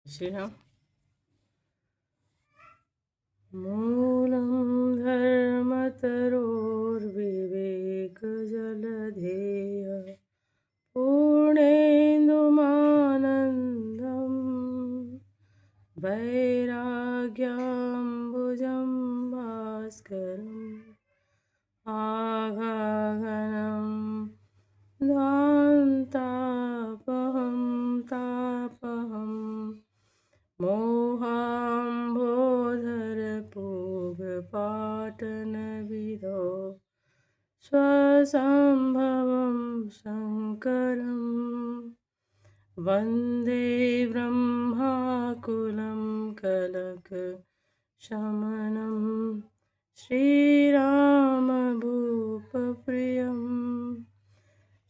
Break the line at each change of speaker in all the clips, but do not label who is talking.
श्री राम। मूलं धर्मतरोर्विवेकजलधेय पूर्णेन्दुमानन्दं वैराग्याम्बुजं भास्करम् आगागनं ध्वान्तापहं तापहं मोहाम्बोधरपूगपाटनविधौ स्वसम्भवं शङ्करं वन्दे ब्रह्माकुलं कलकशमनं श्रीरामभूपप्रियं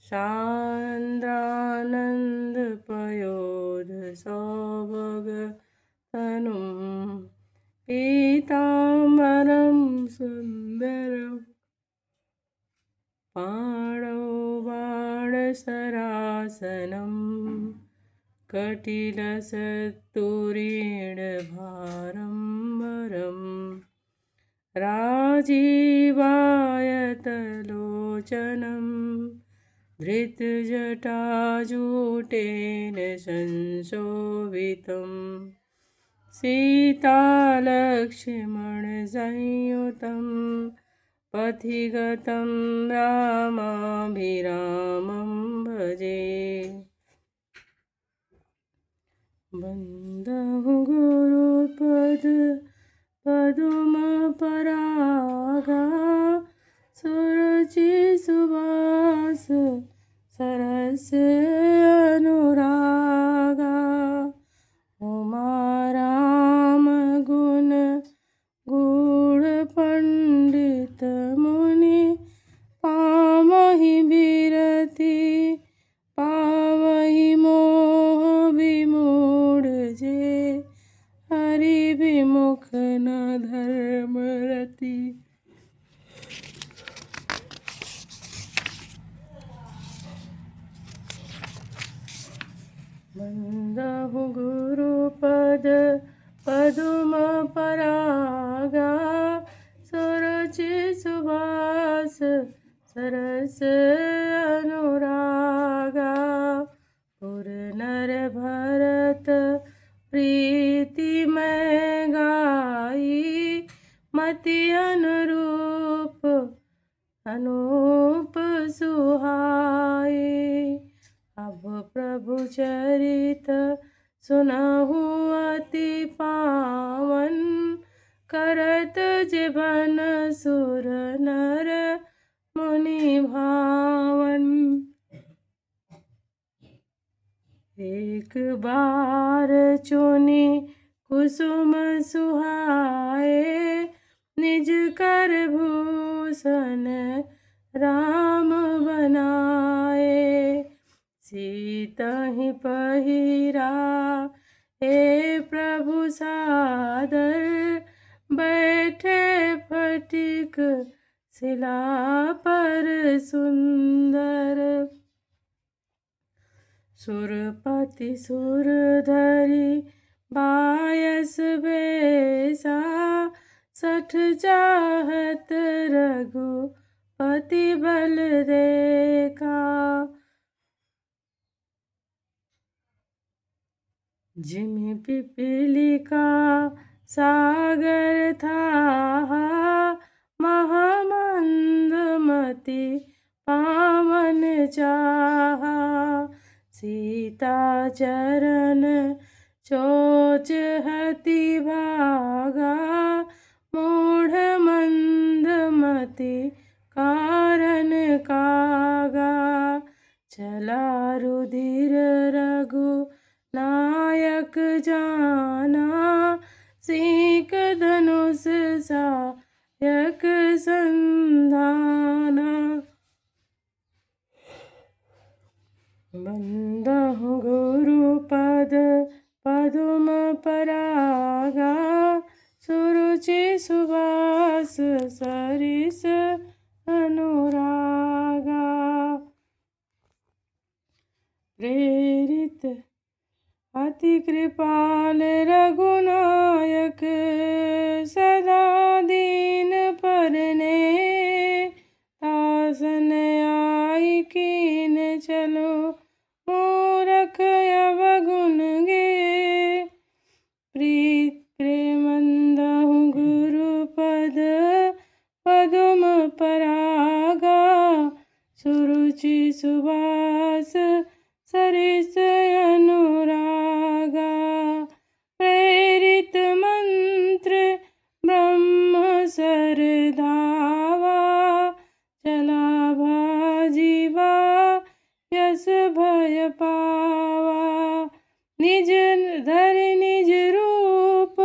सान्द्रानन्दपयोधसौभगतनुं पीताम्बरं सुन्दरं पाणौ बाणसरासनं कटिलसत्तुरीणभारं राजीवायतलोचनं धृतजटाजूटेन संशोभितं सीतालक्ष्मणसंयुतं पथिगतं रामाभिरामं भजे। बन्धुं गुरुपद पदुमपरागा सुरुचिसुवास सरस अनुरागा उमा राम गुण गूढ़ मुनि पामहि बिरति पावहि मोह विमूढ़ जे हरि विमुख न धर्म रति। बंदहु गुरुपद पदुमपरागा सुरुचि सुवास सरस अनुरागा पुर नर भरत प्रीति मैं गाई मति अनुरूप अनूप सुहाई। अब प्रभु चरित सुनहु अति पावन करत जीवन सुर नर मुनि भावन। एक बार चुनी कुसुम सुहाए निज कर भूषण राम बनाए सीता ही पहिरा हे प्रभु सादर बैठे फटिक शिला पर सुंदर सुरपति सुरधरि बायस बेसा सठ चाहत रघुपति बल देखा जिमि पिपीलिका सागर था महामंदमति पावन चाहा सीता चरण चोच हति भागा मूढ़ मंदमति कारण कागा चला रुधिर रघु नायक जाना सीक धनुष सायक संधाना। बंदहु गुरुपद पदुमपरागा सुरुचि सुवास सरिस अनुरागा प्रेरित अति कृपाल रघुनायक सदा दीन परने तासन आई कीन चलो मूरख अवगुण गे प्रीत प्रेमंदहु गुरुपद पदुम परागा सुरुचि सुवास सरिस अनुरागा प्रेरित मंत्र ब्रह्म सरधावा चला भाजीवा यस भय पावा निज धर निज रूप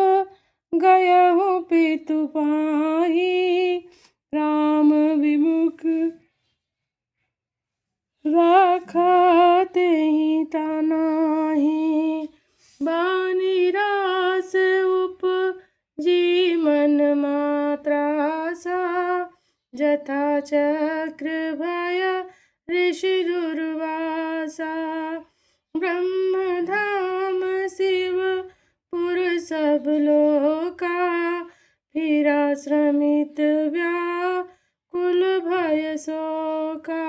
गयहु पितु पाही राम विमुख राखा तेहि तानाहि बानी रास उपजी मन मात्रासा जथा चक्र भय ऋषि दुर्वासा ब्रह्म धाम शिव पुर सब लोका फिरा श्रमित व्याकुल भय शोका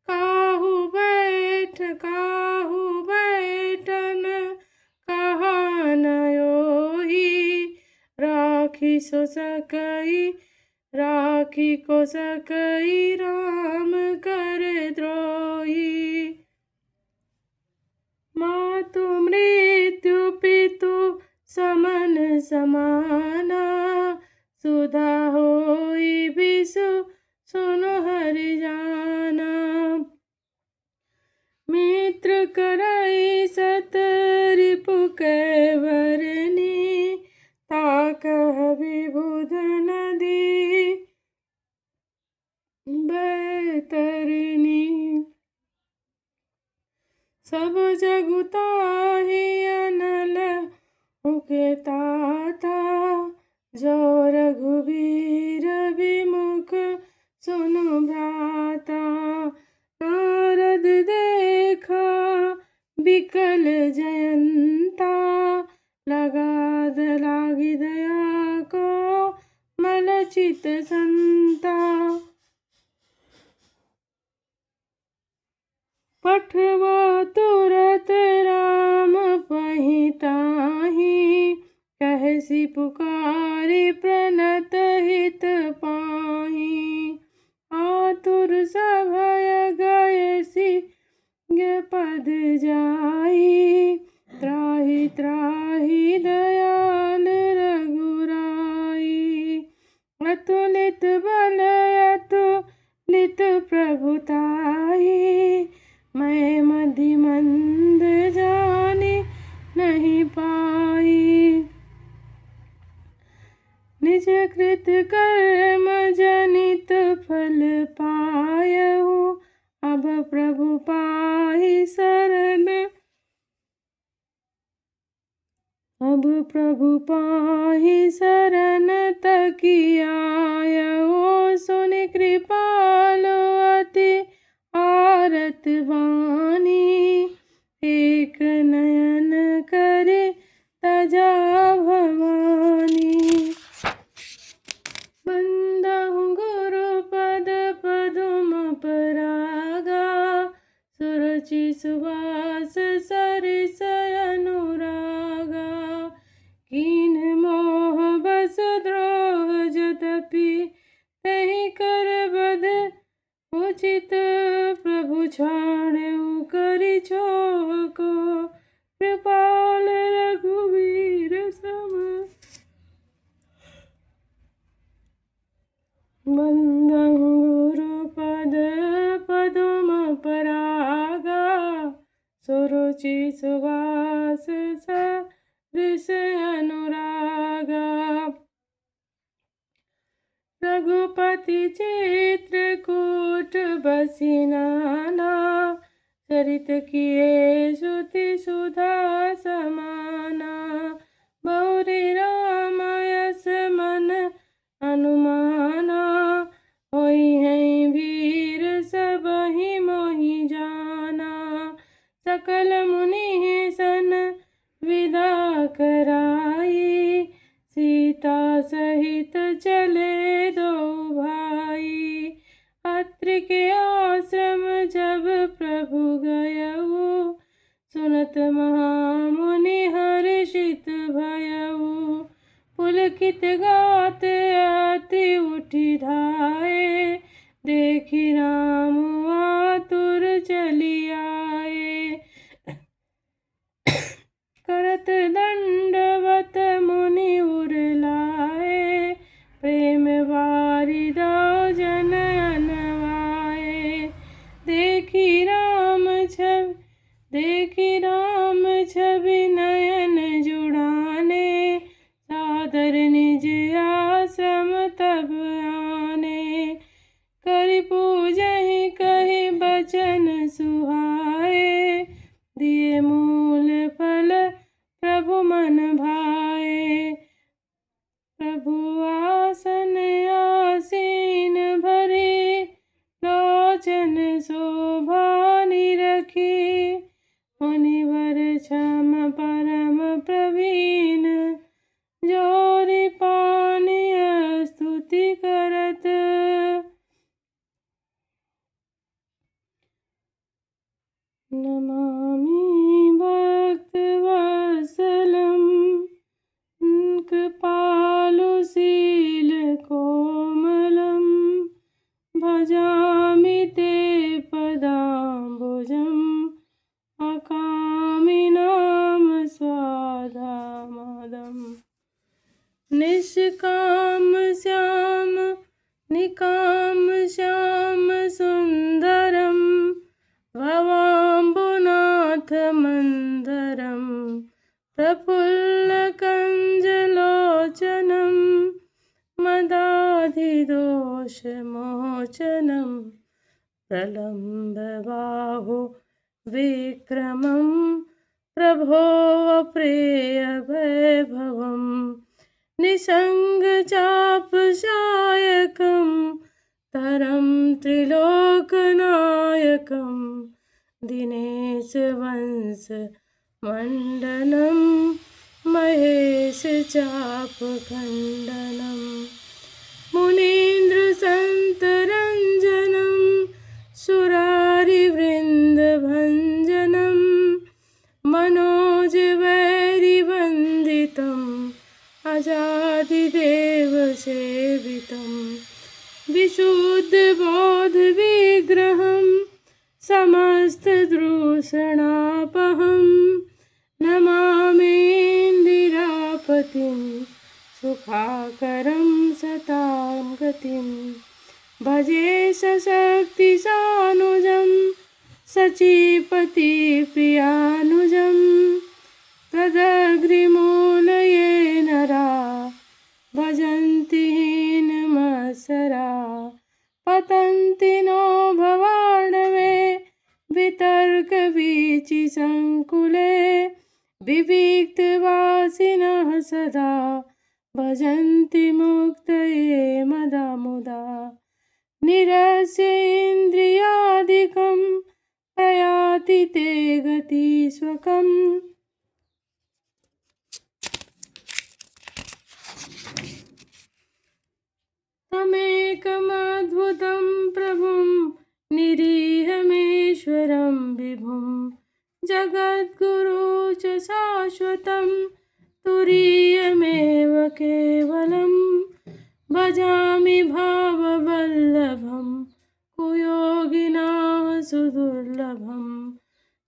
काहू बैठन कहा नयोही राखी को सकई राम कर द्रोही मातु मृत्यु पितु समन समाना सुधा होई विषु सुनो हरि जाना मित्र करई सत रिपु कैवरनी ताकह विबुध नदी बैतरनी सब जगुताहि अनल उके ताता जो रघुवीर विमुख सुनु भ्राता नारद देखा बिकल जयंता लागी दया को मलचित संता पठवा तुरत राम पहिताहि कहसी पुकारी प्रणत हित पाहि आतुर सभय गयसी पद जाई त्राहि त्राहि दयाल रघुराई अतुलित बल अतुलित प्रभुताई मैं मधि मंद जानी नहीं पाई निज कृत कर्म जनित फल पायहु अब प्रभु पाहि शरण अब प्रभु पाहि शरण तकी आयहु सुनि कृपाल अति आरत वाणी एक नयन करे तजा भवानी बंदहु गुरुपद पदुम परागा सुरुचि सुवास सरिस अनुरागा कीन मोह बस द्रोह जदपि तहि कर बद उचित प्रभु छाड़ेउ करि छोह को कृपाल रघुवीर सम बंदहु गुरुपद पदुम परागा सुरुचि सुवास सरिस अनुरागा रघुपति चित्रकूट बसी नाना चरित किए श्रुति सुधा समाना बहुरी राम यस मन अनुमाना होई है वीर सबहि मोहि जाना सकल मुनि सन कराई, सीता सहित चले दो भाई। अत्रि के आश्रम जब प्रभु गयऊ, सुनत महामुनि हर्षित भयऊ। पुलकित गात अत्रि उठि धाये, देखि राम आतुर चली आए। करत दंडवत मुनि उरलाए, प्रेम बारिदा जन अनवाए। देखि राम छवि नयन जुड़ाने, सादर निज आश्रम तब आने। करि पूजहि कहि बचन सुहाए, दिए मूल फल प्रभु मन भाए। प्रभु आसन आसीन भरे, लोचन शोभा निरखी। मुनिवर क्षम परम प्रवीण, जोरि पानी स्तुति करत। नमामि भक्तवत्सलं, कृपालुशील कोमलं। भजामि ते पदाम्बुजम्, अकामिनाम स्वादामदम्। निष्काम श्याम सुन्दरं, भवाम्बुनाथ मन्दरं। प्रफुल्लकञ्जलोचनं, मदाधिदोषमोचनं। प्रलम्बबाहु विक्रमं, प्रभो अप्रियवैभवम्। निसङ्गचापसायकं, तरं त्रिलोकनायकं। दिनेशवंश मण्डनं, महेशचापखण्डनं। मुनीन्द्रसन्तरञ्जनं, सुरारिवृन्दभञ्जनं। मनोजवैरिवन्दितम्, अजादिदेवसेवितं। विशुद्धबोधविग्रहं, समस्तदूषणापहं। नमामीन्द्रिरापतिं, सुखाकरं सतां गतिं। भजे सशक्तिसानुजं, सचीपतिप्रियानुजं। तदग्रिमूलये नरा, भजन्ति हीनमत्सरा। पतन्ति नो भवार्णवे, वितर्कवीचिसङ्कुले। विविक्तवासिनः सदा, भजन्ति मुक्तये मदा मुदा। निरस्य इन्द्रियादिकं, प्रयाति ते गतिस्वकम्। तमेकमद्भुतं प्रभुं, निरीहमेश्वरं विभुं। जगद्गुरु च शाश्वतं, तुरीयमेव केवलं। भजामि भाववल्लभं, कुयोगिनाः सुदुर्लभं।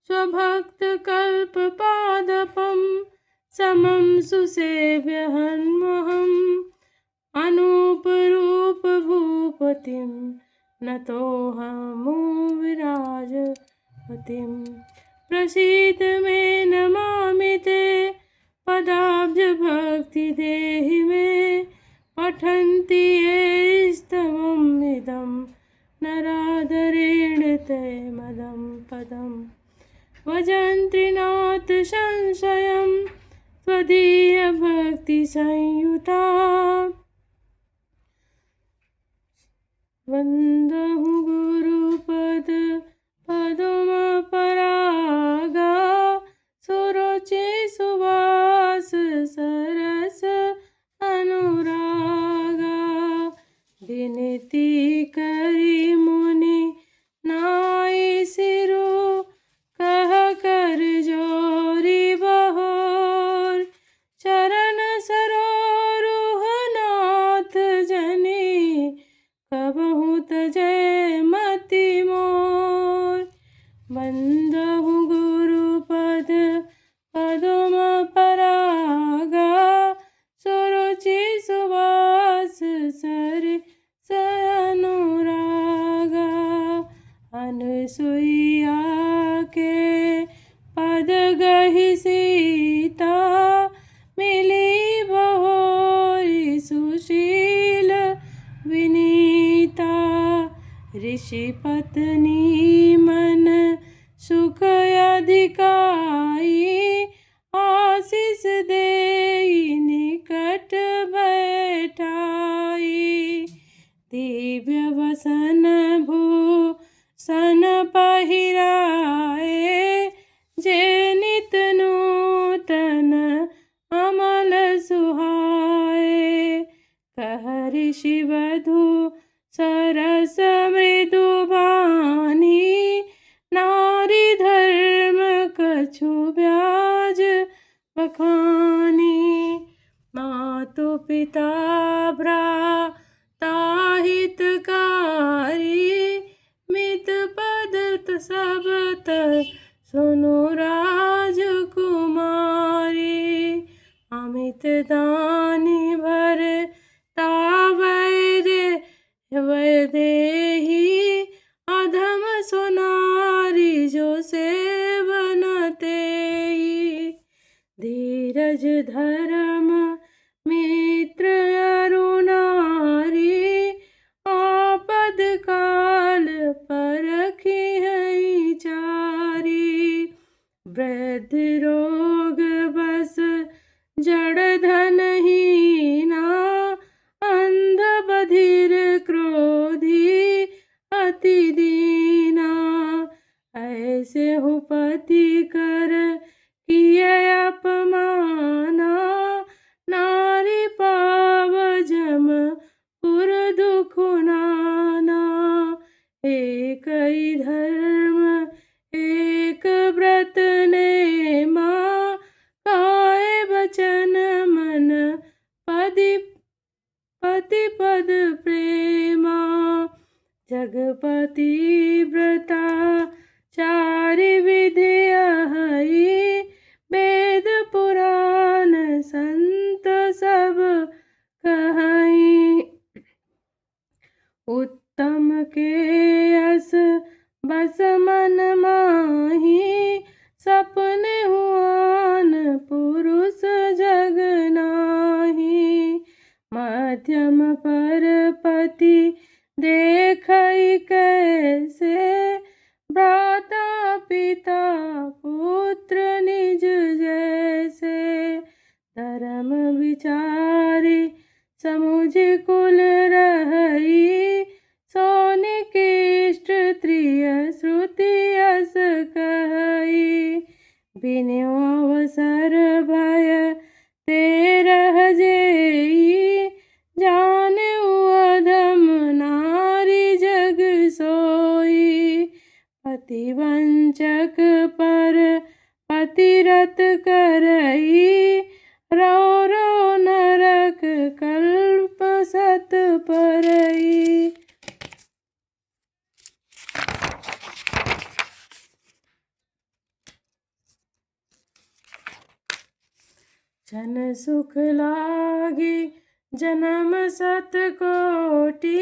स्वभक्तकल्पपादपं, समं सुसेव्यहन्महम्। अनूपरूपभूपतिं, नतोऽहमूविराजपतिं। प्रसीद मे नमामि ते, पदाब्जभक्ति देहि मे। पठन्ति ये स्तवमिदं, नरादरेण ते मदं पदम्। भजन्ति नाथ संशयं, त्वदीयभक्तिसंयुता। वन्दहु गुरुपद पदमपरागा, सुरुचि सुवा। सरस अनुरागा। विनती करी मुनि नाई सिरो, कह कर जोरी बहोर। चरण सरोरुह नाथ जनी, कबहु तजय मति मोर। बंदहु गुरुपद पदुम परागा, सुरुचि सुवास सरिस अनुरागा। अनसुईया के पद गहि सीता, मिली बहोरी सुशील विनीता। ऋषि पत्नी मन सुख अधिकाई, आशीष देई निकट बैठाई। दिव्य वसन भूषण पहिराए, जे नित नूतन अमल सुहाए। कह ऋषि वधु सरस मृदु बानी, नारी धर्म कछु ब्याज बखानी। मातु पिता भ्राता हितकारी, मित पद सब सुनु राजकुमारी। अमित दानी भर वैदेही, अधम सुनारी जो सेवन तेई। धीरज धर्म मित्र अरु नारी, आपद काल परखी है चारी। वृद्ध रोग बस जड़ धन हीना, अंध बधिर क्रोधी अति दीना। ऐसे हु पति कर किए अपमाना, नारी पाव जम पुर दुख नाना। एक ही धर्म एक व्रत नेमा, काए बचन मन पति पद प्रेमा। जगपति व्रता चारि विधि अहि, वेद पुराण संत सब कहई। उत्तम के यस बस मन माही, सपने हुआन पुरुष जग नाही। मध्यम पर पति देखई कैसे, भ्राता पिता पुत्र निज जैसे। धर्म विचारी समुझ कुल रहई, सोनिकृष्ट त्रिय श्रुति यस कहई। बिनु अवसर भय तेरह जेई, जाने अधम नारी जग सोई। पतिवंचक पर पतिरत करई, रो रो नरक कल्प सत परई। जन सुख लागी जन्म सत कोटि,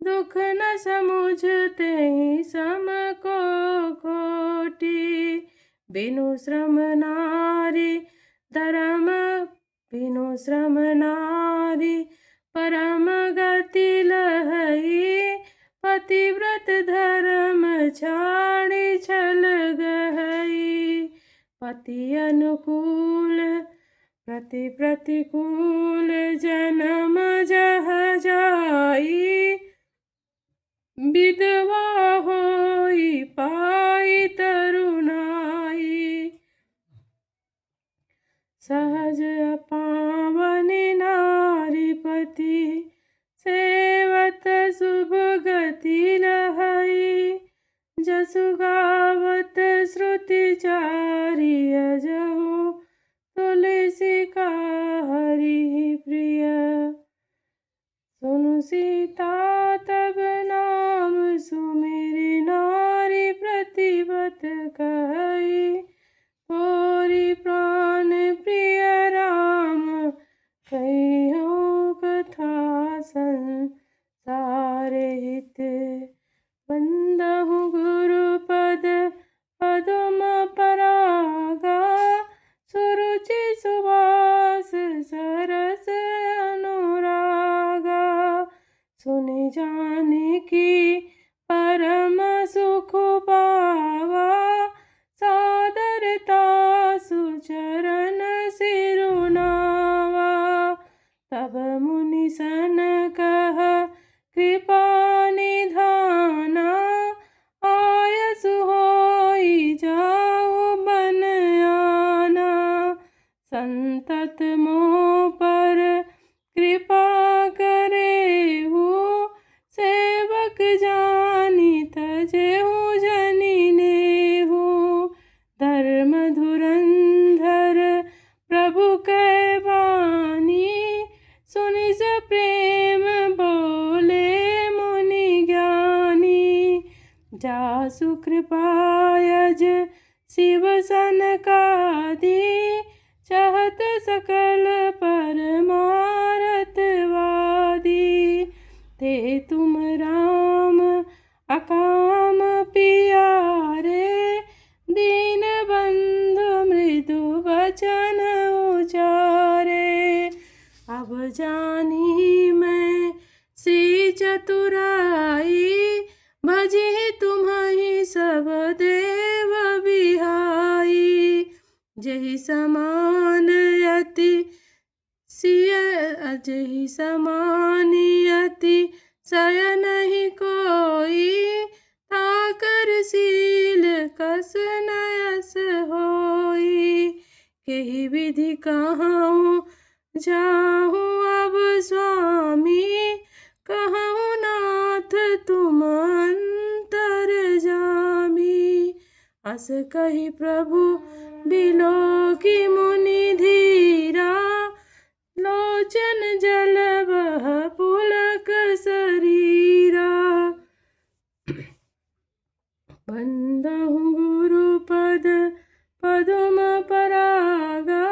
दुख न समुझते सम को खोटी। बिनु श्रम नारी धर्म, बिनु श्रम नारी परम गति लहई। पतिव्रत धर्म छाड़ी छल गहई। पति अनुकूल प्रति प्रतिकूल, जन्म जह जाई। विधवा होई पाई तरुणाई। सहज अपावनि नारीपति सेवत शुभ गति लहई जसु गावत श्रुति चारि अजहु तुलसी का हरि प्रिय। सुनु सीता तब नाम सुमिरि नारी प्रतिबत कही तोरी प्राण प्रिय राम कहियो कथा संसार हित। बंदहु गुरुपद पदुम परागा सुरुचि सुवास सरस अनुरागा। सुनि जानकी परम सुख पावा सादरता सुचरण सिरुनावा। तब मुनि सन कह कृपा निधाना आयसु होई जाऊ बन आना। संतत मोह पर कृपा करेहु सेवक जानी तजेहु जनि नेहु। धर्म धुरंधर प्रभु कै बानी सुनि स प्रेम बोले मुनि ज्ञानी। जासु कृपायज शिव सनकादि चाहत सकल परमारथ वादी। ते तुम राम अकाम पियारे दीन बंधु मृदु वचन उचारे। अब जानी मैं सी चतुराई भजी तुम्हि सब देव बिहाई। जहि समान यति जहि समान यति सय नहीं कोई ताकर शील कस नयस होई। केहि विधि कहूँ जाहूँ अब स्वामी कहूँ नाथ तुम अंतर जामी। अस कही प्रभु बिलोकी मुनि धीरा लोचन जल बह पुलक शरीरा। बंदहु गुरुपद पदुम परागा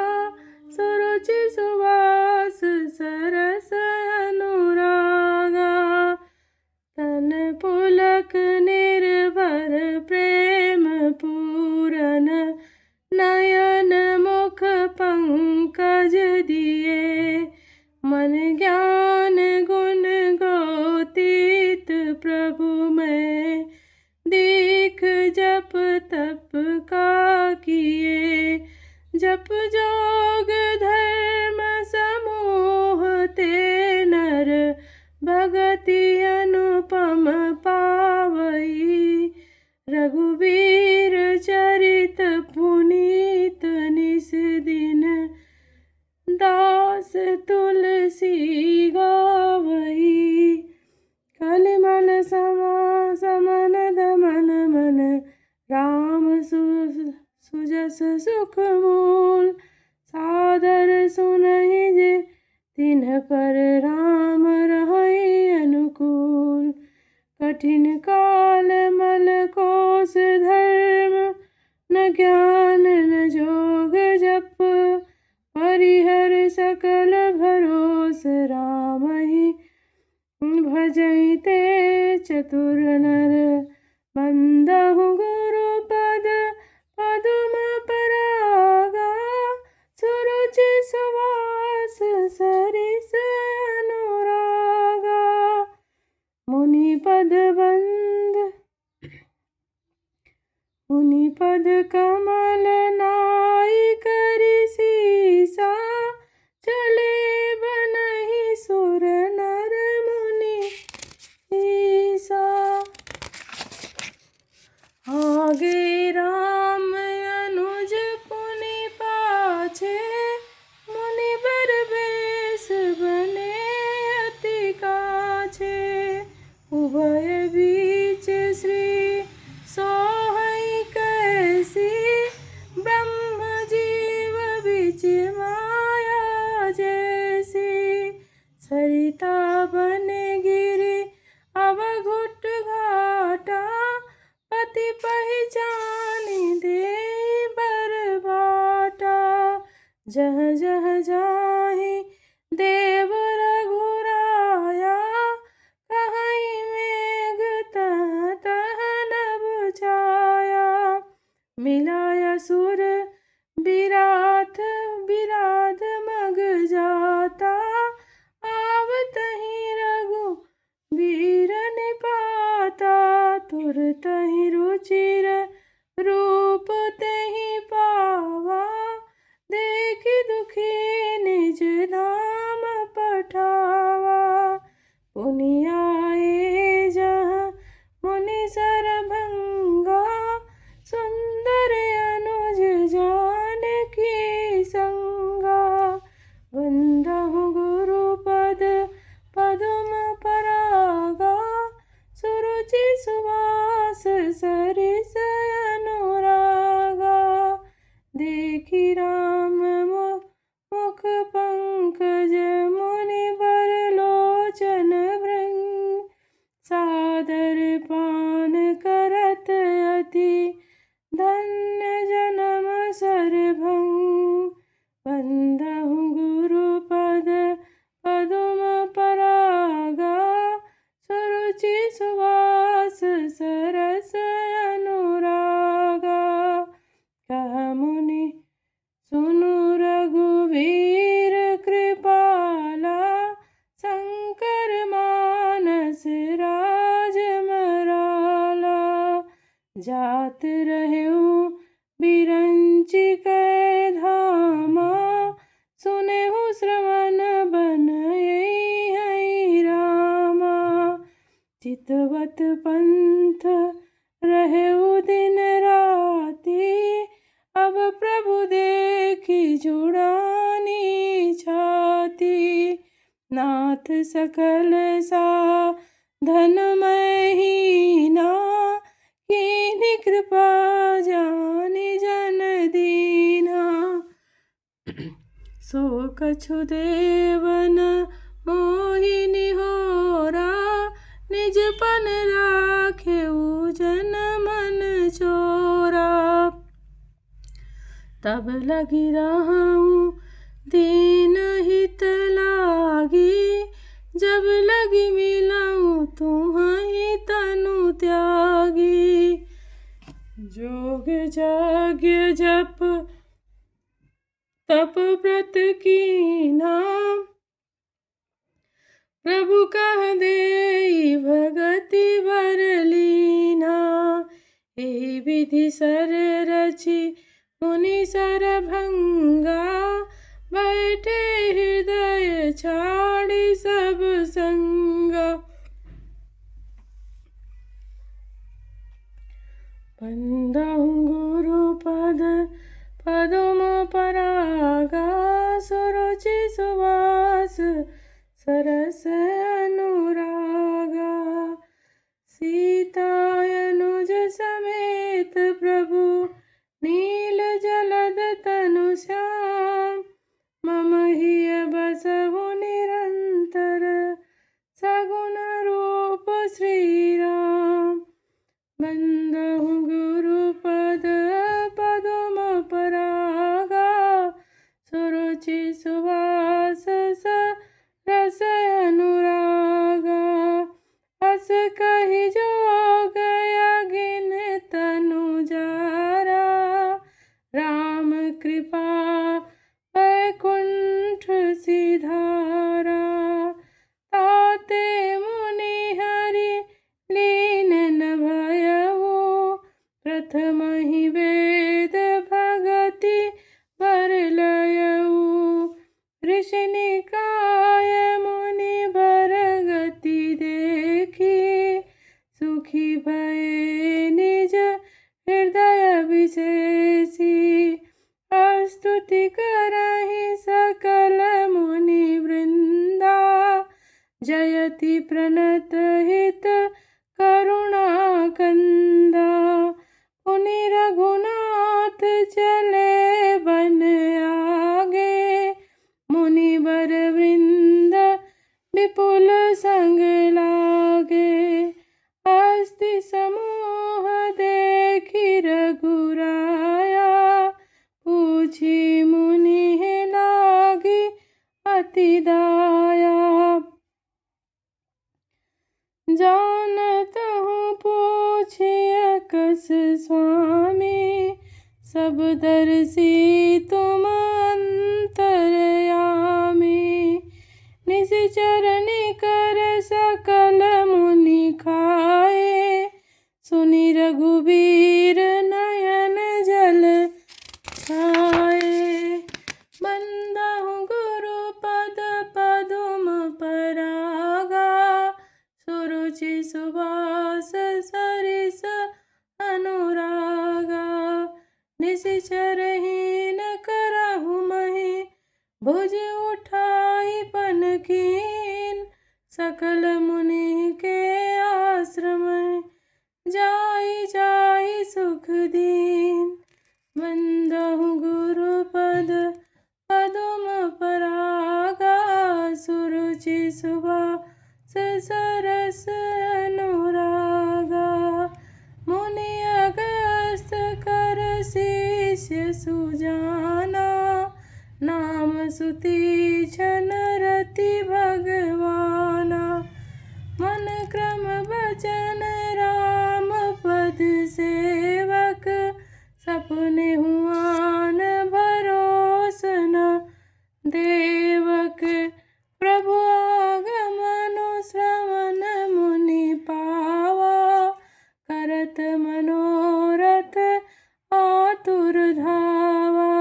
सुरुचि सुवास सरस अनुरागा। तन पुलक निर्भर प्रेम पूरन नयन मुख पंकज दिए। मन ज्ञान गुण गोतीत प्रभु में दीख जप तप का किए। जप जोग धर्म समूह ते नर भगति अनुपम पावई। रघुवीर चरित पुनीत निस दिन दास तुलसी गावई। कलिमल समन दमन मन राम सुजस सुख मूल। सादर सुनहि जे तिन्ह पर राम रहई अनुकूल। कठिन काल मल कोस धर्म न ज्ञान न जोग जप। परिहर सकल भरोस रामहि भजते चतुर नर। बंदहु गुरुपद पदुम परागा सुरुचि सुवास सरिस अनुरागा। मुनि पद बंद मुनि पद कमल नाई करि सीसा। चले बनहि सुर नर मुनि ईसा। आगे राम अनुज पुनि पाछे माया जैसी, सरिता बन गिरी अब घुट घाटा, पति पहचान दे बरबाटा। जह जह जाहि देव रघुराया, कहीं मेघ तह तह नभ छाया। मिलाया सुर बिराथ बिराध मग जाता, आवतहि रघुबीर निपाता। तुरतहि रुचिर रूप तेहि पावा, देखि दुखी निज धाम पठावा। पुनि आए जहाँ मुनि सरभंगा, सुंदर अनुज जानकी संगा। वंदहु गुरुपद पदुम परागा, सुरुचि सुवास सरिस अनुरागा। देखि राम मुख पंकज मुनि बरलोचन भृंग, सादर पान करत अति धन्य जन्म सरभंग। वंदहु गुरुपद पदुम परागा, सुरुचि सुवास सरस अनुरागा। कह मुनि सुनु रघुवीर कृपाला, शंकर मानस राज मराला। जात रहूं बिरंचि कै धामा, सुनेहु श्रवण बन यही रामा। चितवत पंथ रहु दिन राति, अब प्रभु देखी जुड़ानी छाती। नाथ सकल साधन मैं हीना, कीन्ही कृपा जानि जन दीना। सो कछु देव न मोहि निहोरा, निज पन राखेउ जन मन चोरा। तब लगी रहूं दीन हित लागी, जब लगी मिलाऊं तुम्हि तनु त्यागी। जोग यज्ञ जप तप व्रत कीन्हा, प्रभु कह देई भगति बर लीन्हा। एहि विधि सर रचि मुनि सरभंगा, बैठे हृदय छाड़ि सब संगा। वंदहु गुरुपद पदुम परागा, सुरुचि सुवास सरस अनुरागा। सीता अनुज समेत प्रभु नील जलद तनु श्याम, मम हिय बसहु निरंतर सगुण रूप श्री राम। वंदहु गुरुपद पदुम परागा, सुरुचि सुवास रस अनुरागा। अस कहि जोग अगिन तनु जारा, राम कृपा वैकुंठ सिधारा। ताते मुनि हरि लीन न भयउ, प्रथम ही वेद भगति बर लयउ। ऋषि निकाय मुनि बर गति देखी, सुखी भये निज हृदय विशेषी। स्तुति करहि सकल मुनि वृंदा, जयति प्रणत हित करुणा कंदा। पुनि रघुनाथ चले बन आगे, अति दाया। जानत हूँ पूछिय कस स्वामी, सब दर्शी तुम अंतरयामी। निश्चर निकर सकल मुनि खाए, सुनि रघुबीर नयन जल छाए। बंदहु गुरु पद पदुम परागा, सुरुचि सुबास सरिस अनुरागा। निश्चर हीन करहु महि, भुज उठाई पन कीन। सकल मुनि के आश्रम, जाई जाई सुख दीन। बंदहु गुरु पद पदुम परागा, सुरुचि सुबास सरस अनुरागा। मुनि अगस्त कर शिष्य सुजाना, नाम सुतीक्षण रति भगवाना। मन क्रम वचन राम पद सेवक, सपने हुआन भरोस न देवक। प्रभु आगमनु श्रवण मुनि पावा, करत मनोरथ आतुर धावा।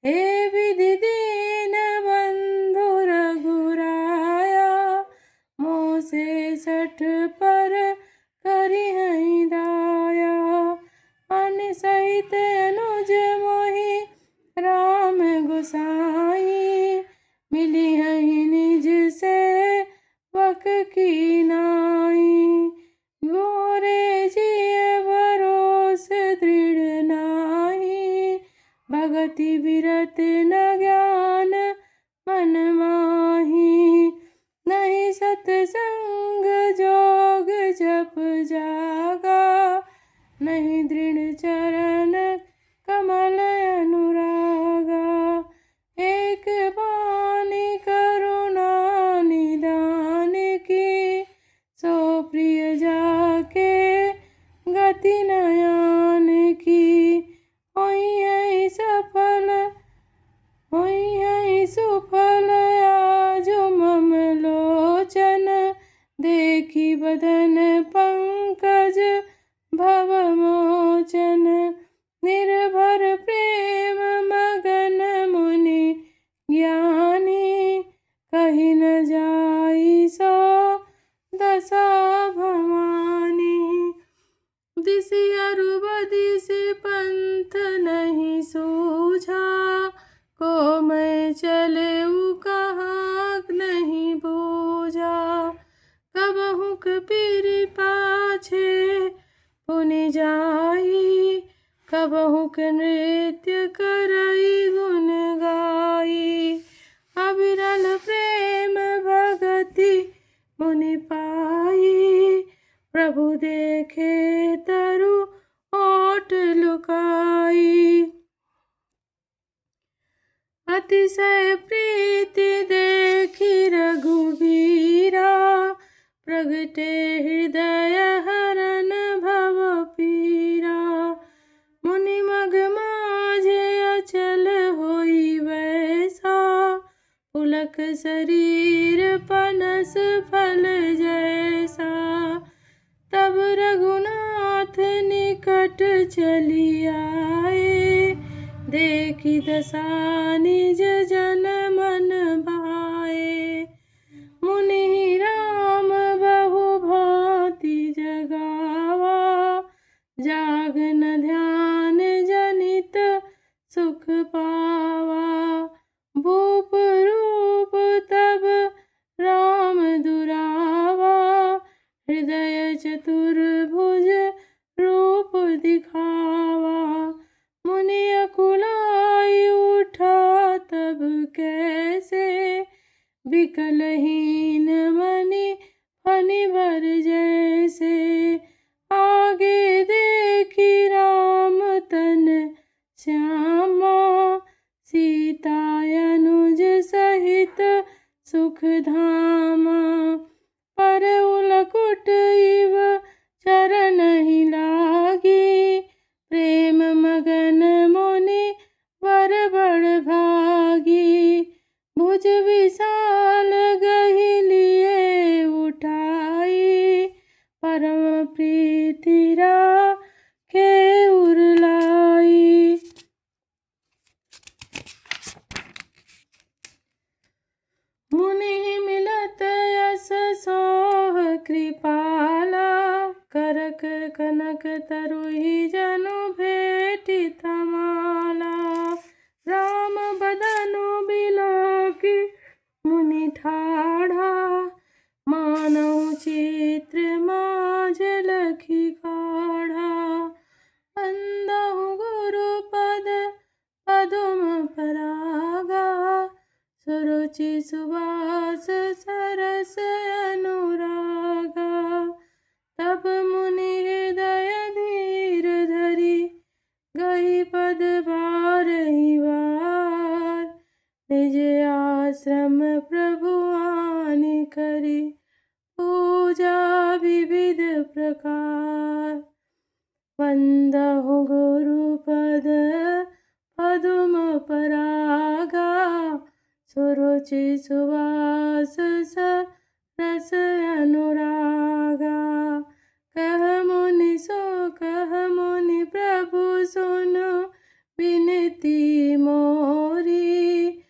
हे विधि दीन बंधु रघुराया, मोह से सठ पर करिहहि दाया। अन सहित अनुज मोहि राम गोसाई, मिलिहहि निज सेवक की नाई। गोरे जिय भरोस दृढ़ नाहि, भगति बिरत न ज्ञान मन माही। नहीं सतसंग जोग जप जागा, नहीं दृढ़ चरण कमल अनुरागा। एक बानी करुणा निदान की, सो प्रिय जाके गति नयान की। होई सफल होई सुफल आजु मम लोचन, देखी बदन पंकज भव मोचन। निर्भर प्रेम मगन मुनि ज्ञानी, कही न जाई सो दशा भवानी। दिसि अरु बदिसि पंथ नहीं सूझा, को मैं चलेऊ कहाँ नहीं बूझा। कबहु कपीर पाछे पुनि जाई, कबहु नृत्य करई गुण गाई। अविरल प्रेम भगति मुनि पाई, प्रभु देखे तरु ओट लुकाई। अतिशय प्रीति देखी रघुबीरा, प्रगटे हृदय हरन भव पीरा। मुनि मग माझे अचल होई वैसा, पुलक शरीर पनस फल जैसा। तब रघुनाथ निकट चली आए, देखी दशा निज जन मन भाए। मुनि राम बहु भांति जगावा, जागन ध्यान जनित सुख पावा। भूप रूप तब राम दुरावा, हृदय चतुर्भुज रूप दिखावा। मुनि अकुलाई उठा तब कैसे, विकलहीन मनि फनि भर जैसे। आगे देखी राम तन श्यामा, सीता अनुज सहित सुख धामा। पर उलकुट इव चरण ही लागी, प्रेम मगन मुनि वर बड़ भागी। भुज विशाल गही लिए उठाई, परम प्रीति राखे उर लाई। मुनि मिलत यस सोह कृपाला, करक कनक तरुहि जनु भेटि तमाला। राम बदनु बिलोकी मुनि ठाढ़ा, मानहु चित्र माझ लखी गाढ़ा। बंदहु गुरु पद पदुम परागा, सुरुचि सुबास सरस अनुरागा। तब मुनि हृदय धीर धरी, गही पद बारही बार। निज आश्रम प्रभु आनि करी, पूजा विविध प्रकार। वंदहु गुरु पद पदुम परागा, सुरुचि सुवास सरस अनुरागा। कह मुनि सो कह मुनि प्रभु सुनो, विनती मोरी।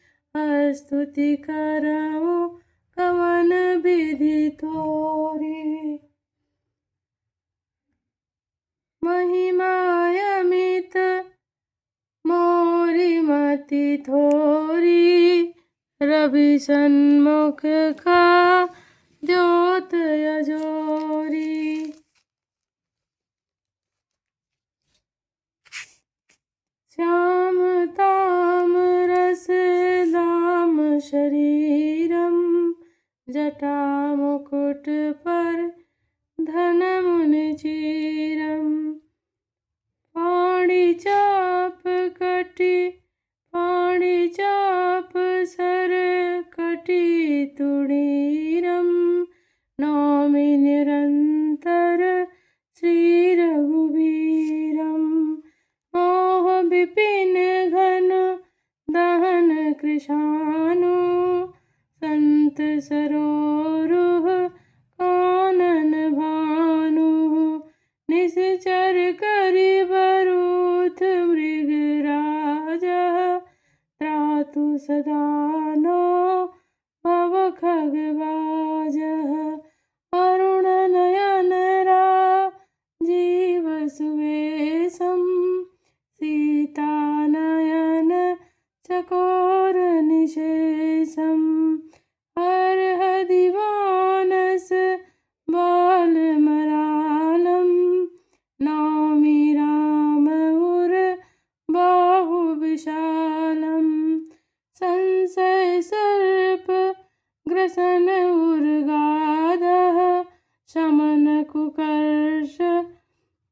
स्तुति करऊँ कवन विधि तोरी। महिमा अमित मोरी मति थोरी, रवि सन्मुख का द्योत अजोरी। श्याम ताम रस दाम शरीरम, जटा मुकुट पर धन मुनि चीरम। पाणि चाप कटी पाणि चाप सर कटी तुड़ीरम। नौमि निरंतर श्री रघुबीरम। मोह विपिन घन दहन कृशानु, संत सरोरुह कानन भानु। निश्चर करि बरूथ मृगराजा, त्रातु सदा नो भव खगबाजः। अरुण नयन राजीव सुवेशम, सीता नयन चकोर निशेषम। हर दिवानस बाल मरालम, नौमि राम उर बाहु विशालम। संशय सर्प ग्रसन उर्गाधः, शमन कुकर्ष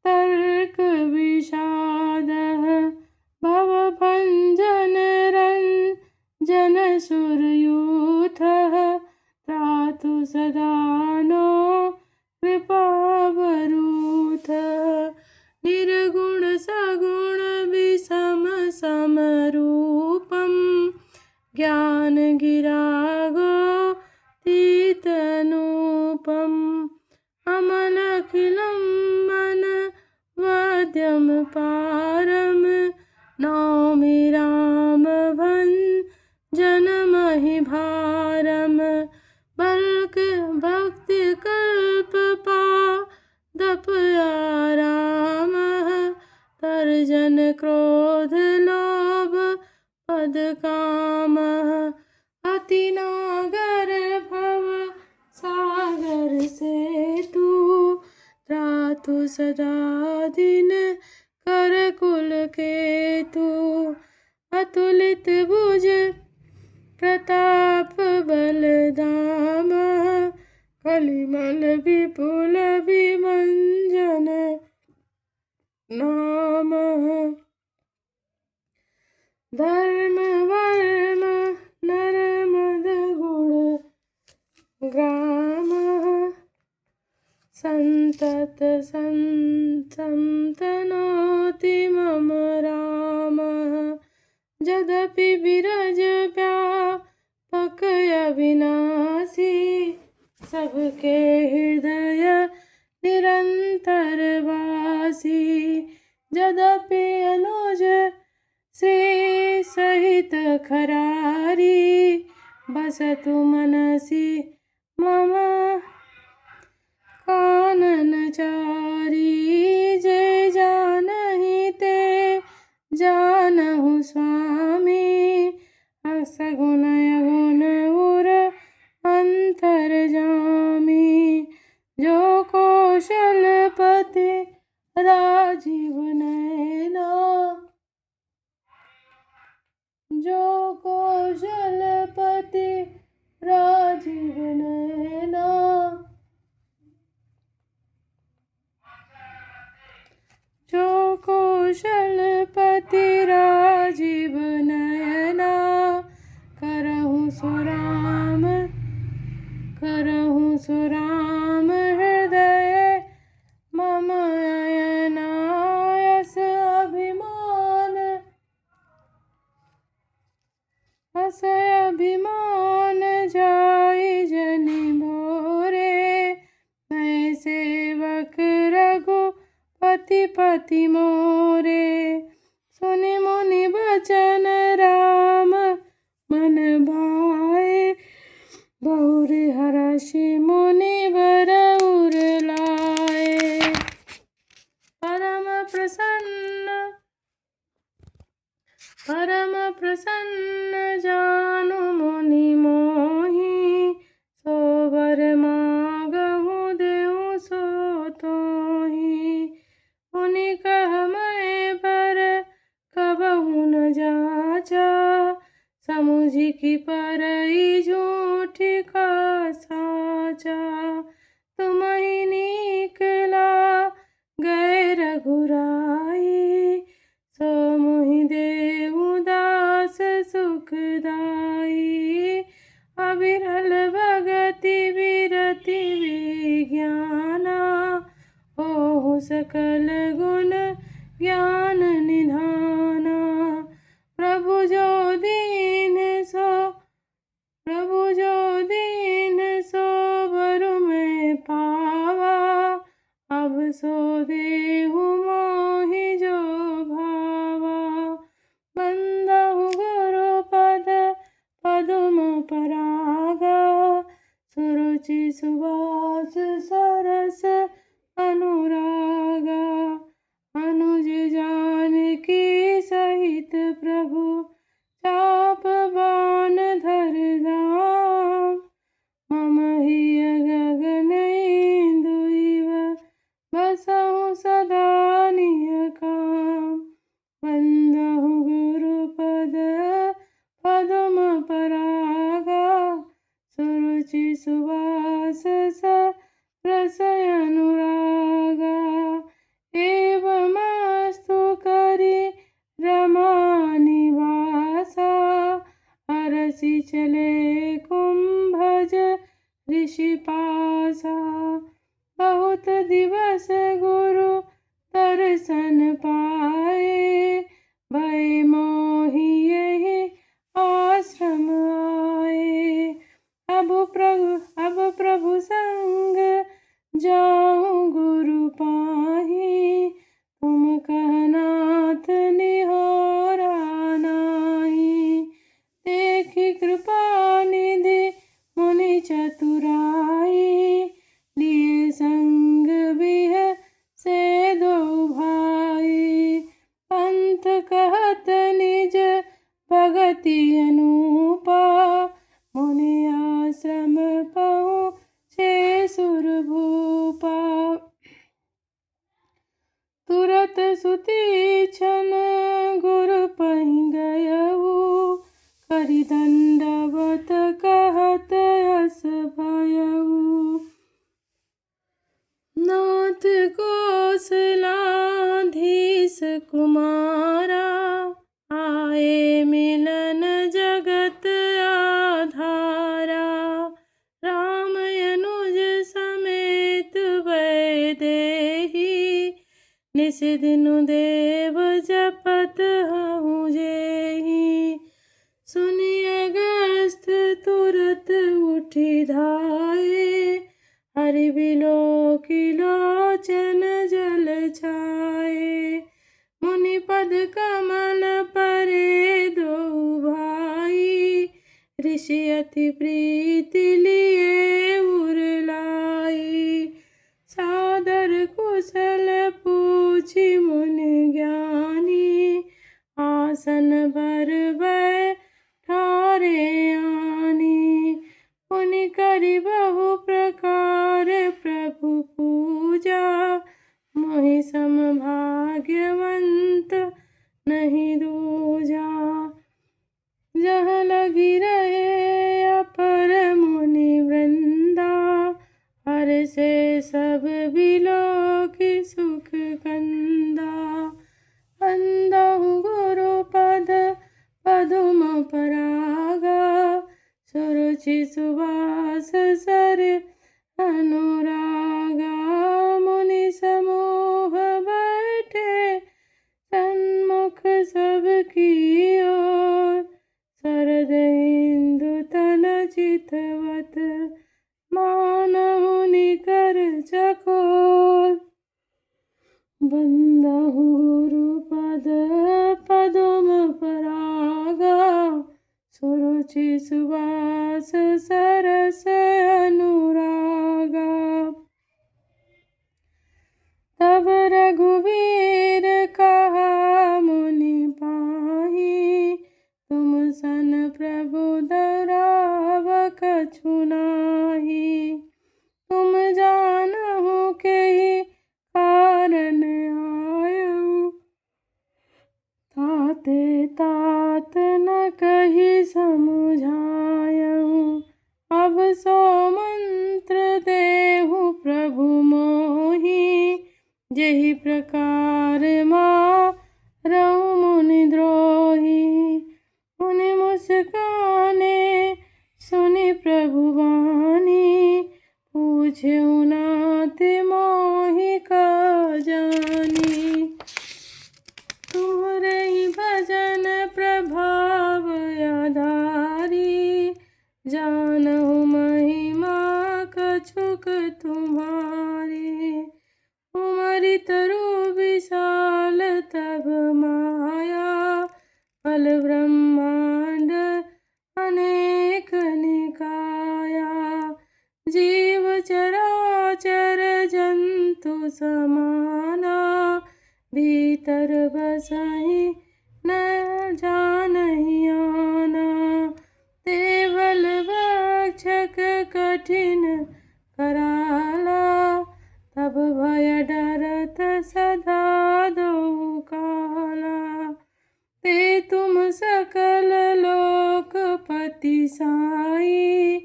तर्क विषादः। भवभञ्जन रञ्जन सुरयूथः, त्रातु सदा नो कृपावरूथः। निर्गुण सगुण विषम समरूपं, ज्ञान गिरागोतीतनूपम्। अमलखिलम्बन वद्यं पारं, नौमि राम भंजन महिभारम्। बल्क भक्ति कल्प पादप आरामः, तर्जन क्रोध लोभ पद कामः। अति नागर भव सागर सेतु, त्रातु सदा दिन कर कुल केतु। अतुलित भुज प्रताप बलदामः, कलिमल विपुल विमंजन नामः। धर्म वर्म नर मद गुण संतत संतनोति मम रामः यद्यपि विरज व्यापक अविनाशी सबके हृदय निरंतर वासी यद्यपि अनुज श्री सहित खरारी बसतु मनसि मम काननचारी जय जानहि ते जानहु स्वामी असगुण अगुण उर अंतर्जामी जो कौशलपति राजीव नयना जो कौशलपति राजीव नयना जो कौशलपति राजीव नयना करहु सुराम हृदय मम नयना यस अभिमान जाई जनि भोरे मैं सेवक रघुपति पति मोरे सुनि मुनि बचन राम मन भाए बहुरि हरषि मुनि वर उर लाए परम प्रसन्न जानु मुनि मोहि सो वर मांगहु देहु सो तोहि मुनि कह मैं पर कबहु न जाचा समुझि की परई झूठी का साचा तुम्हि निकला गए रघुराई सो मुहि देहु दास सुखदाई अविरल भगति विरति विज्ञाना ओहु सकल गुण ज्ञान निधाना प्रभु जो दीन सो बरु में पावा अब सो देहु मोहि जो भावा बंदहु गुरु पदुम परागा सुरुचि सुवास सरस अनुरागा अनुज जानकी सहित प्रभु चाप बाण धर धाम मम हिय गगन इंदु इव बसहु सदा निय काम बंदहु गुरुपद पदुम परागा सुरुचि सुवास रस अनुरागा एवमस्तु करि रमानिवासा अरसि चले कुंभज ऋषि पासा बहुत दिवस गुरु दर्शन पाए भय मोहि यही आश्रम आए अब प्रभु संग जाऊं गुरु पाही तुम कहनाथ निहोरा नाहि देखी कृपा निधि मुनि चतुराई लिए संग बिह से दो भाई पंथ कहत निज भगति अनूपा मुनि आश्रम पहुँचे सुर भूपा तुरत सुतीक्षण गुरु पहि गयऊ करि दंडवत कहत यस भयऊ नाथ कौशलाधीश कुमारा आए मिलन जगत आधारा राम अनुज समेत वै दिनु देव जपत हूँ जेहि। सुनि अगस्त तुरत उठि धाये, हरि बिलोकि लोचन जल छाये। मुनि पद कमल परे दो भाई, ऋषि अति प्रीति लिए उर लाई। सादर कुशल पूछि मुनि ज्ञानी, आसन बर बैठारे आनी। मुनि करि बहु प्रकार प्रभु पूजा, मोहि सम भाग्यवंत नहीं दूजा। जहाँ लगी रहे अपर मुनि वृंदा, हर से सब बिलोकि सुख कंदा। अंदहु गुरु पद पदुम परागा, सुरुचि सुबास सर अनुरागा। मुनि समूह बैठे सन्मुख सबकी ओर, शरद इंदु तन चितवत मानहु निकर चकोर। बंदहु गुरु पद पदुम परागा, सुरुचि सुबास सरस अनुरागा। तब रघुवीर कहा मुनि पाहि, तुम सन प्रभु दराव कछु नाहि। तुम जानहु केहि कारण आयऊ, ताते तात न कहि समुझायऊ। अब सो मंत्र देहु प्रभु मोहि, जेहि प्रकार मारहु मुनि द्रोही। मुनि मुस्काने सुनि प्रभु बानी, पूछेउ नाथ मोहि का जानी। तुहरे ही भजन प्रभाव आधारी, जानहु महिमा कछुक तुम्हारी। उमरि तरु विशाल तब माया, फल ब्रह्मांड अनेक निकाया। जीव चराचर जंतु समाना, भीतर बसहि न जानहि आना। देवल भक्षक कठिन कराला, तब भय डरत सदा दो काला। ते तुम सकल लोकपति साई,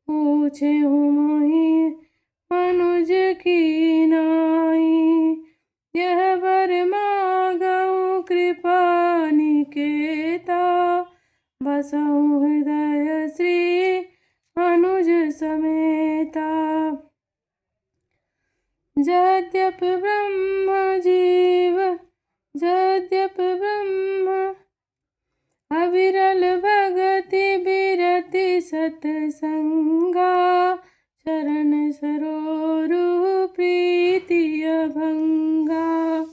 पूछेउ मोहि मनुज की नाई। यह वर मांगऊ कृपा निकेता, बसहु हृदय श्री अनुज समेता। यद्यपि ब्रह्म जीव यद्यपि ब्रह्म, अविरल भगति बिरति सतसंगा। चरण सरोरु प्रीति अभंगा,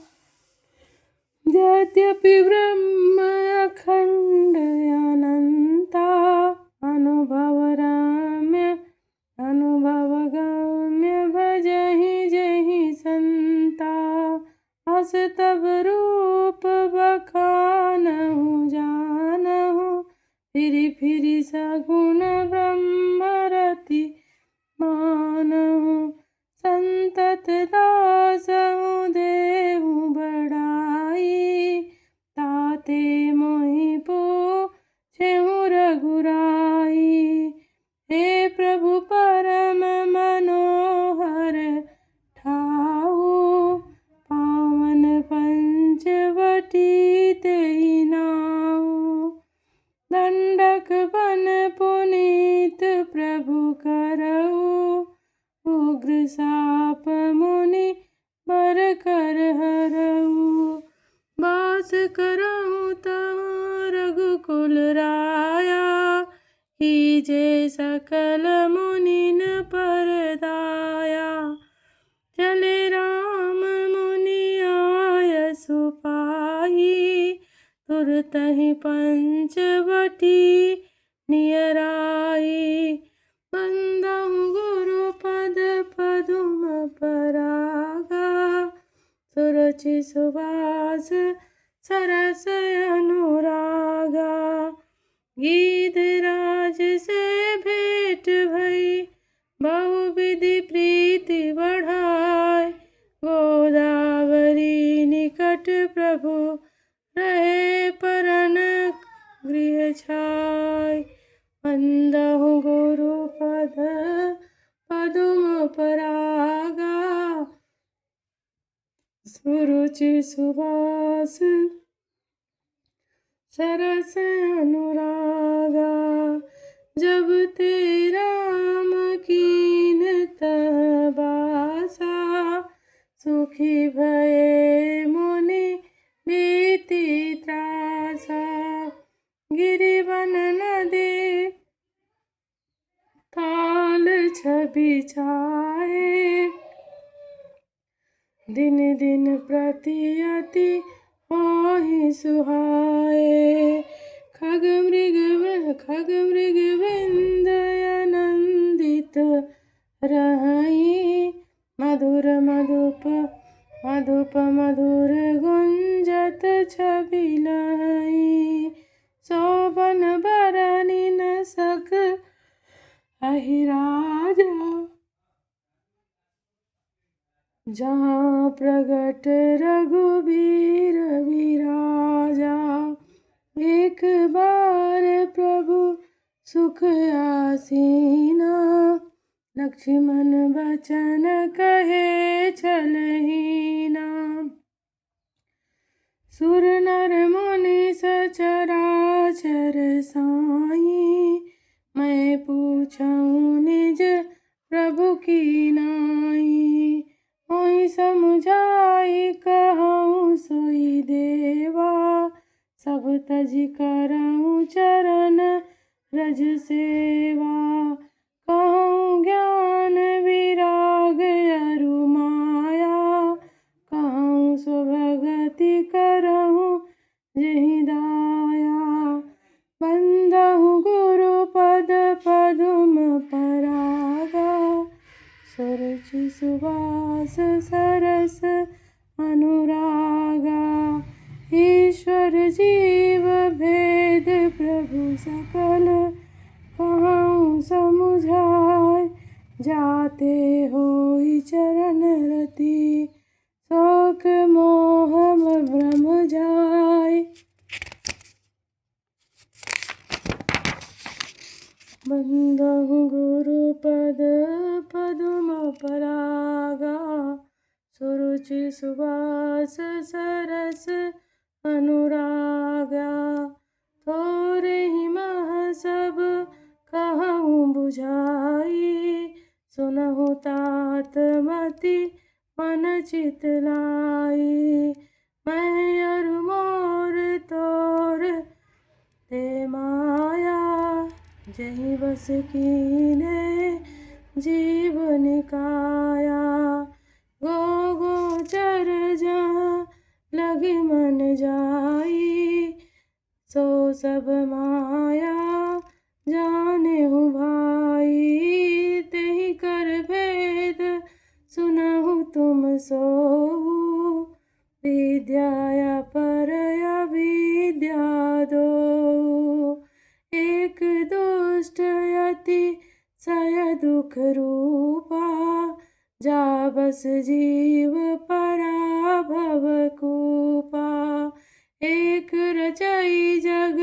यद्यपि ब्रह्म अखंड अनंता। अनुभव रम्य अनुभव गम्य, भजहि जहि संता। अस तब रूप बखानहु जानहु, फिरि फिरि सगुण ब्रह्म रति मानहु। संतत दासहु देहु बड़ाई, ताते मोहि पूछेउ रघुराई। हे प्रभु परम मनोहर ठाऊ, पावन पंचवटी तेहि नाऊ। दंडक बन पुनीत प्रभु करऊ, उग्र साप मुनि बर कर हरऊ। कीजे सकल मुनिन परदाया। चले राम मुनि आय सुपाई, तुरत ही पंचवटी नियराई। बंदहु गुरु पद पदुम परागा, सुरुचि सुवास सरस अनुरागा। गीधराज से भेंट भई, बहुविधि प्रीति बढ़ाय। गोदावरी निकट प्रभु रहे, परन गृह छाय। बंदहु गुरु पद पदुम परागा, सुरुचि सुवास सरस अनुरागा। जब ते राम कीन तह बासा, सुखी भये मुनि बीति त्रासा। गिरिवन नदी ताल छवि छाए, दिन दिन प्रति अति होहि सुहाए। खग मृग वृंद आनंदित रहई, मधुर मधुर गुंजत छवि लहई। शोभन बरनि न सक अहि राजा, जहाँ प्रगट रघुबीर विराजा। एक बार प्रभु सुख आसीना, लक्ष्मण बचन कहे छलहीना। सुर नर मुनि सचराचर साई, मैं पूछऊँ निज प्रभु की नाई। मोहि समुझाई कहऊँ सोई देवा, सब तजि करऊँ चरण रज सेवा। कहऊँ ज्ञान विराग अरु माया, कहऊँ स्वभगति करऊँ जेहि दाया। बंदहु गुरु पद पदुम परागा, सुरुचि सुवास सरस अनुरागा। ईश्वर जीव भेद प्रभु सकल, कहऊँ समुझाय। जाते होई चरण रति, शोक मोह भ्रम जाय। बंदहु गुरु पद पदुम परागा, सुरुचि सुवास सरस अनुरागा। थोरे ही मह सब कहऊँ बुझाई, सुनहु तात मति मन चित लाई। मैं अरु मोर तोर ते माया, जहि बस कीने जीव निकाया। गोचर जहाँ लगे मन जाई, सो सब माया जानेहु भाई। तेहि कर भेद सुनहु तुम सोऊ, विद्या पर अविद्या दो। एक दुष्ट अति सय दुख रूपा, जा बस जीव पराभव कूपा। एक रचई जग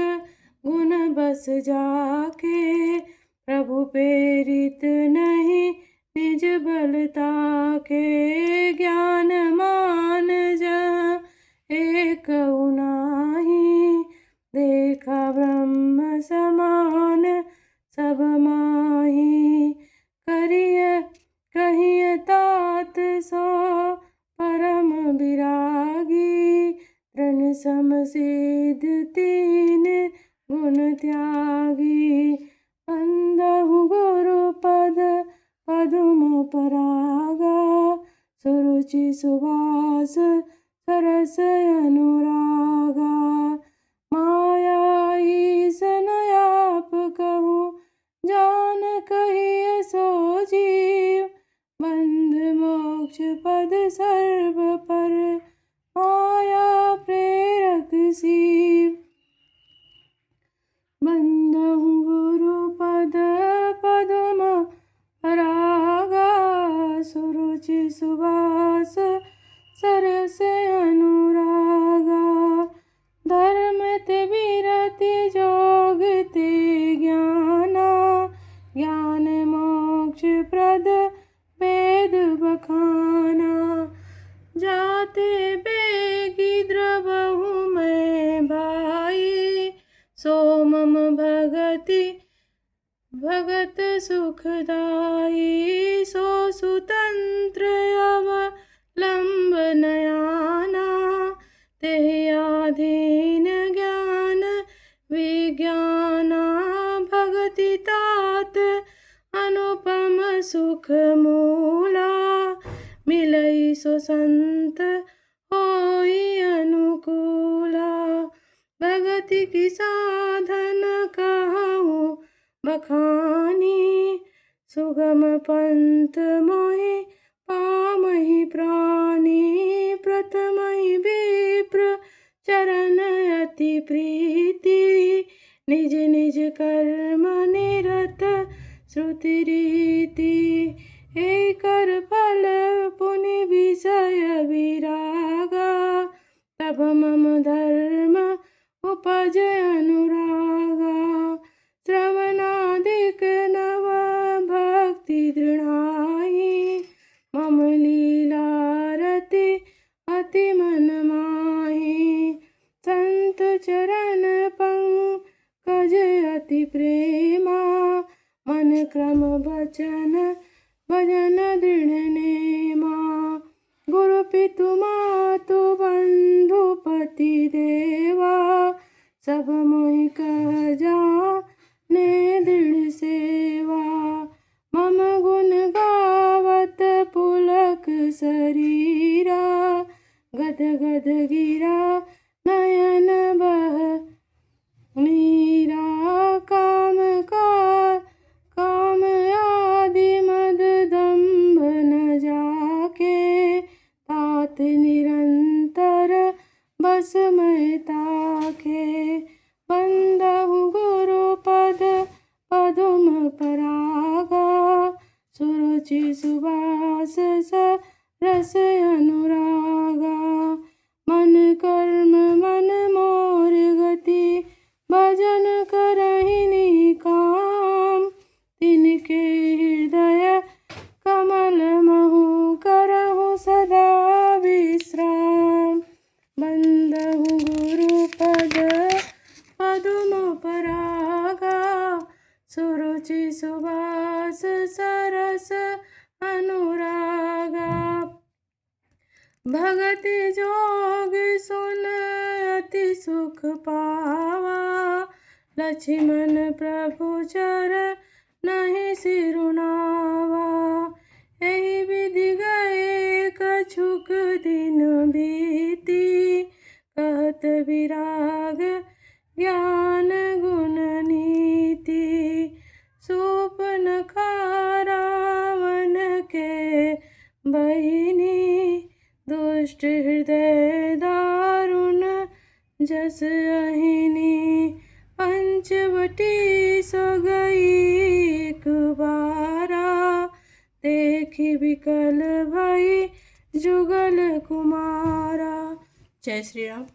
गुण बस जाके, प्रभु प्रेरित नहीं निज बलता के। ज्ञान मान जहाँ एक नाही, देखा ब्रह्म समान सब माही। कहिय तात सो परम विरागी, तृण सम सिद्ध तीन गुण त्यागी। सुरुचि सुवास सरस अनुरागा। माया ईसन आप कहूँ जान कहिए सो जीव। बंध मोक्ष पद सर्व पर माया प्रेरक शिव। बंधहु गुरु पद पद्म परागा। सुरुचि सुवास सरस अनुरागा। धर्म ते विरति जोग ते ज्ञाना। ज्ञान मोक्ष प्रद वेद बखाना। जाते बेगी द्रवहु मैं भाई। सो मम भगति भगत सुखदाई। सो सुतंत्र अवलंबन आना। तेहि अधीन ज्ञान विज्ञाना। भगति तात अनुपम सुख मूला। मिलई सो संत होई अनुकूला। भगति की साधन कहूँ बखानी। सुगम पंथ मोहि पामहि प्राणी। प्रथमहि विप्र चरण अति प्रीति। निज निज कर्म निरत श्रुति रीति। एकर फल पुनि विषय विरागा। तब मम धर्म उपज अनुरागा। श्रवणादिक नव भक्ति दृढ़ाई। मम लीला रति अति मन माही। संत चरण पंकज अति प्रेमा। मन क्रम वचन भजन दृढ़ नेमा। गुरु पितु मातु बंधु पति देवा। सब मोहि कह जाने दृढ़ सेवा। मम गुण गावत पुलक शरीरा। गद गद गिरा नयन बह नीरा। काम आदि मद दंभ न जाके। तात निरंतर बस मैं ताके। बंधहु गुरु पद पद्म परागा। सुरुचि सुवास सरस अनुरागा। मन कर्म मन मोर गति भजन करहि निकाम। तिनके हृदय कमल महु करहु सदा विश्राम। बंधहु गुरु पद पद्म परागा। सुरुचि सुवास सरस अनुरागा। भगति जोग सुन अति सुख पावा। लक्ष्मण प्रभु चरणहि सिरुनावा। एहि विधि गए कछुक दिन बीती। कहत विराग ज्ञान गुण नीति। सूर्पनखा रावण के बहिनी। दुष्ट हृदय दारुण जस अहिनी। पंचवटी सो गई एक बारा। देखी विकल भई जुगल कुमारा। जय श्री राम।